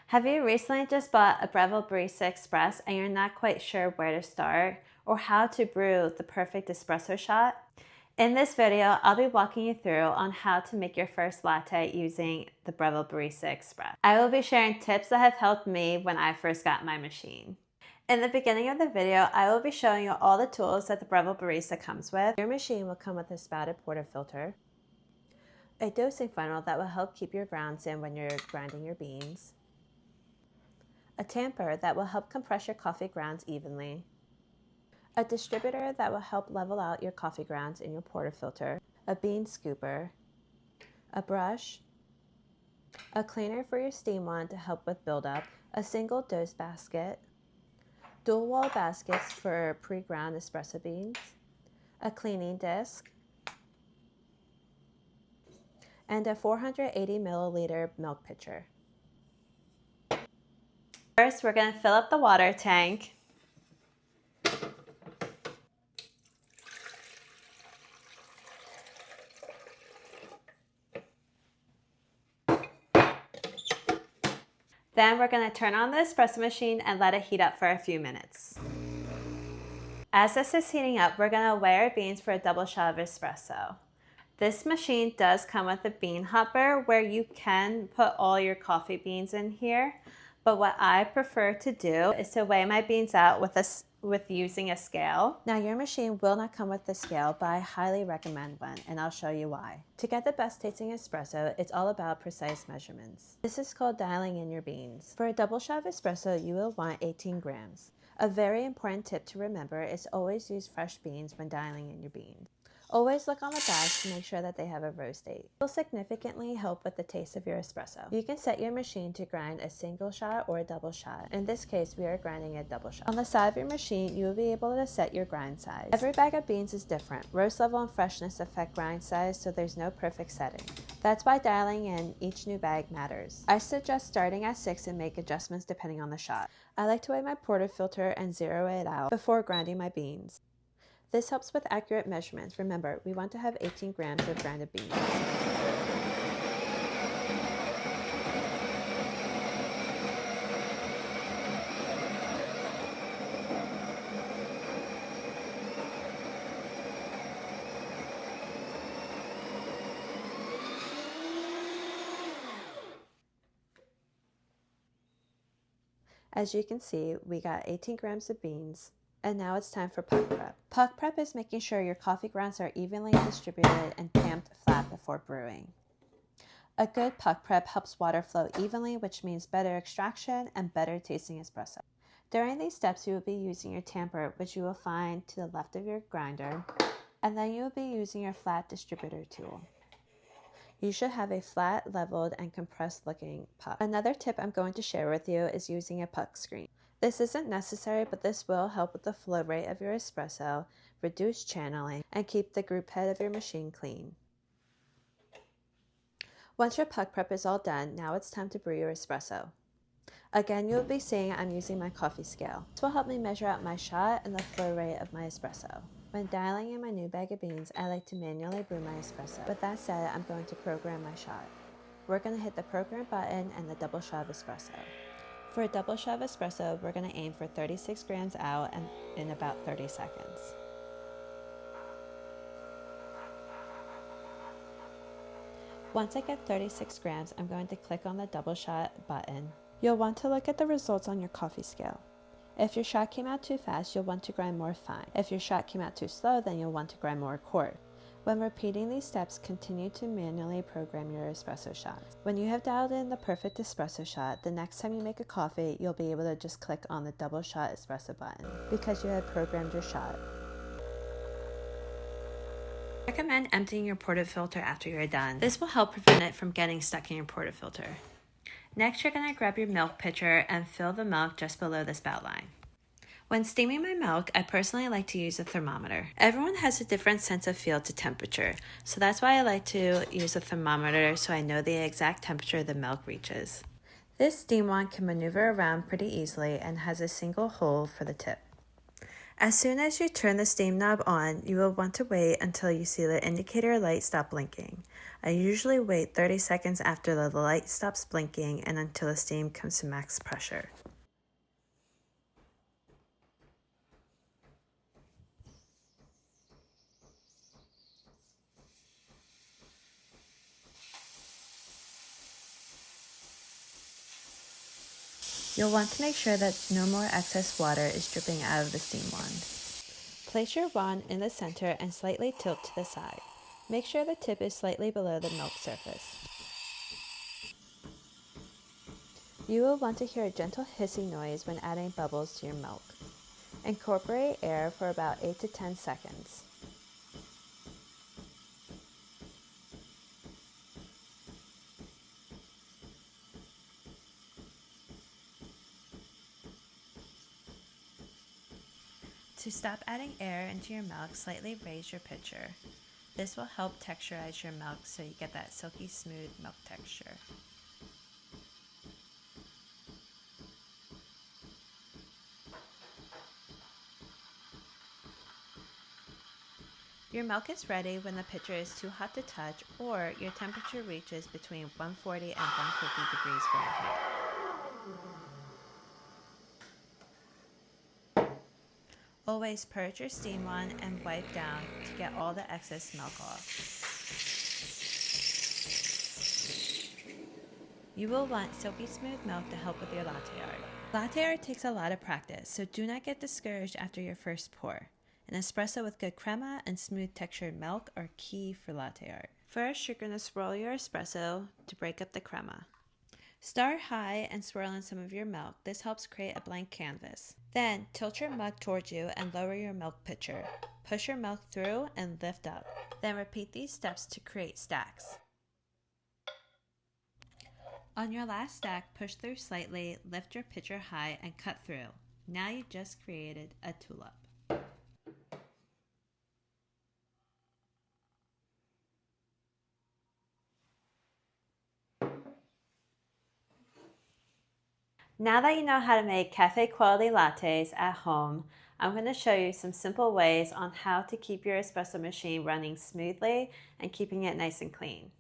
Have you recently just bought a Breville Barista Express and you're not quite sure where to start or how to brew the perfect espresso shot? In this video, I'll be walking you through on how to make your first latte using the Breville Barista Express. I will be sharing tips that have helped me when I first got my machine. In the beginning of the video, I will be showing you all the tools that the Breville Barista comes with. Your machine will come with a spouted portifilter, a dosing funnel that will help keep your grounds in when you're grinding your beans, a tamper that will help compress your coffee grounds evenly, a distributor that will help level out your coffee grounds in your portifilter, a bean scooper, a brush, a cleaner for your steam wand to help with buildup, a single dose basket, dual wall baskets for pre-ground espresso beans, a cleaning disc, and a 480 milliliter milk pitcher. First, we're going to fill up the water tank. Then we're going to turn on the espresso machine and let it heat up for a few minutes. As this is heating up, we're going to weigh our beans for a double shot of espresso. This machine does come with a bean hopper where you can put all your coffee beans in here. But what I prefer to do is to weigh my beans out with using a scale. Now your machine will not come with the scale, but I highly recommend one, and I'll show you why. To get the best tasting espresso, it's all about precise measurements. This is called dialing in your beans. For a double shot of espresso, you will want 18 grams. A very important tip to remember is always use fresh beans when dialing in your beans. Always look on the bags to make sure that they have a roast date. It will significantly help with the taste of your espresso. You can set your machine to grind a single shot or a double shot. In this case, we are grinding a double shot. On the side of your machine, you will be able to set your grind size. Every bag of beans is different. Roast level and freshness affect grind size, so there's no perfect setting. That's why dialing in each new bag matters. I suggest starting at 6 and make adjustments depending on the shot. I like to weigh my portifilter and zero it out before grinding my beans. This helps with accurate measurements. Remember, we want to have 18 grams of grinded beans. As you can see, we got 18 grams of beans. And now it's time for puck prep. Puck prep is making sure your coffee grounds are evenly distributed and tamped flat before brewing. A good puck prep helps water flow evenly, which means better extraction and better tasting espresso. During these steps, you will be using your tamper, which you will find to the left of your grinder, and then you will be using your flat distributor tool. You should have a flat, leveled, and compressed looking puck. Another tip I'm going to share with you is using a puck screen. This isn't necessary, but this will help with the flow rate of your espresso, reduce channeling, and keep the group head of your machine clean. Once your puck prep is all done, now it's time to brew your espresso. Again, you'll be seeing I'm using my coffee scale. This will help me measure out my shot and the flow rate of my espresso. When dialing in my new bag of beans, I like to manually brew my espresso. With that said, I'm going to program my shot. We're going to hit the program button and the double shot of espresso. For a double shot of espresso, we're going to aim for 36 grams out and in about 30 seconds. Once I get 36 grams, I'm going to click on the double shot button. You'll want to look at the results on your coffee scale. If your shot came out too fast, you'll want to grind more fine. If your shot came out too slow, then you'll want to grind more coarse. When repeating these steps, continue to manually program your espresso shots. When you have dialed in the perfect espresso shot, the next time you make a coffee, you'll be able to just click on the double shot espresso button because you have programmed your shot. I recommend emptying your portifilter after you're done. This will help prevent it from getting stuck in your portifilter. Next, you're going to grab your milk pitcher and fill the milk just below the spout line. When steaming my milk, I personally like to use a thermometer. Everyone has a different sense of feel to temperature, so that's why I like to use a thermometer so I know the exact temperature the milk reaches. This steam wand can maneuver around pretty easily and has a single hole for the tip. As soon as you turn the steam knob on, you will want to wait until you see the indicator light stop blinking. I usually wait 30 seconds after the light stops blinking and until the steam comes to max pressure. You'll want to make sure that no more excess water is dripping out of the steam wand. Place your wand in the center and slightly tilt to the side. Make sure the tip is slightly below the milk surface. You will want to hear a gentle hissing noise when adding bubbles to your milk. Incorporate air for about 8 to 10 seconds. To stop adding air into your milk, slightly raise your pitcher. This will help texturize your milk so you get that silky smooth milk texture. Your milk is ready when the pitcher is too hot to touch or your temperature reaches between 140 and 150 degrees Fahrenheit. Always purge your steam wand and wipe down to get all the excess milk off. You will want silky smooth milk to help with your latte art. Latte art takes a lot of practice, so do not get discouraged after your first pour. An espresso with good crema and smooth textured milk are key for latte art. First, you're going to swirl your espresso to break up the crema. Start high and swirl in some of your milk. This helps create a blank canvas. Then, tilt your mug towards you and lower your milk pitcher. Push your milk through and lift up. Then repeat these steps to create stacks. On your last stack, push through slightly, lift your pitcher high, and cut through. Now you just created a tulip. Now that you know how to make cafe quality lattes at home, I'm going to show you some simple ways on how to keep your espresso machine running smoothly and keeping it nice and clean.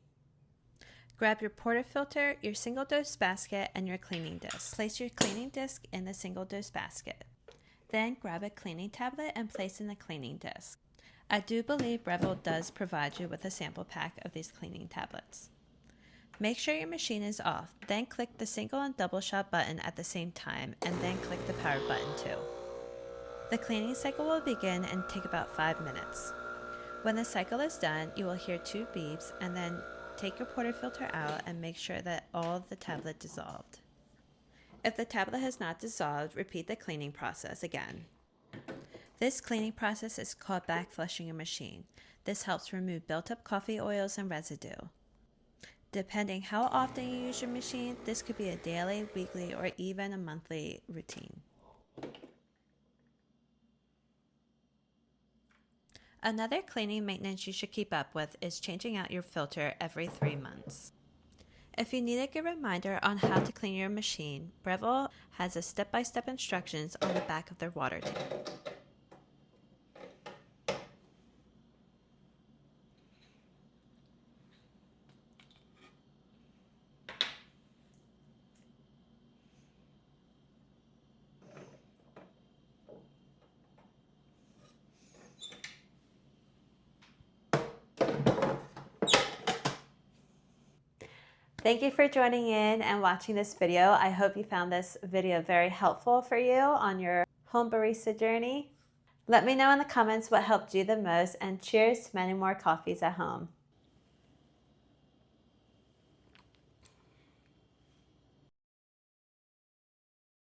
Grab your portifilter, your single dose basket, and your cleaning disc. Place your cleaning disc in the single dose basket. Then grab a cleaning tablet and place in the cleaning disc. I do believe Breville does provide you with a sample pack of these cleaning tablets. Make sure your machine is off, then click the single and double shot button at the same time, and then click the power button too. The cleaning cycle will begin and take about 5 minutes. When the cycle is done, you will hear 2 beeps, and then take your portifilter out and make sure that all of the tablet dissolved. If the tablet has not dissolved, repeat the cleaning process again. This cleaning process is called back flushing your machine. This helps remove built-up coffee oils and residue. Depending how often you use your machine, this could be a daily, weekly, or even a monthly routine. Another cleaning maintenance you should keep up with is changing out your filter every 3 months. If you need a good reminder on how to clean your machine, Breville has a step-by-step instructions on the back of their water tank. Thank you for joining in and watching this video. I hope you found this video very helpful for you on your home barista journey. Let me know in the comments what helped you the most, and cheers to many more coffees at home.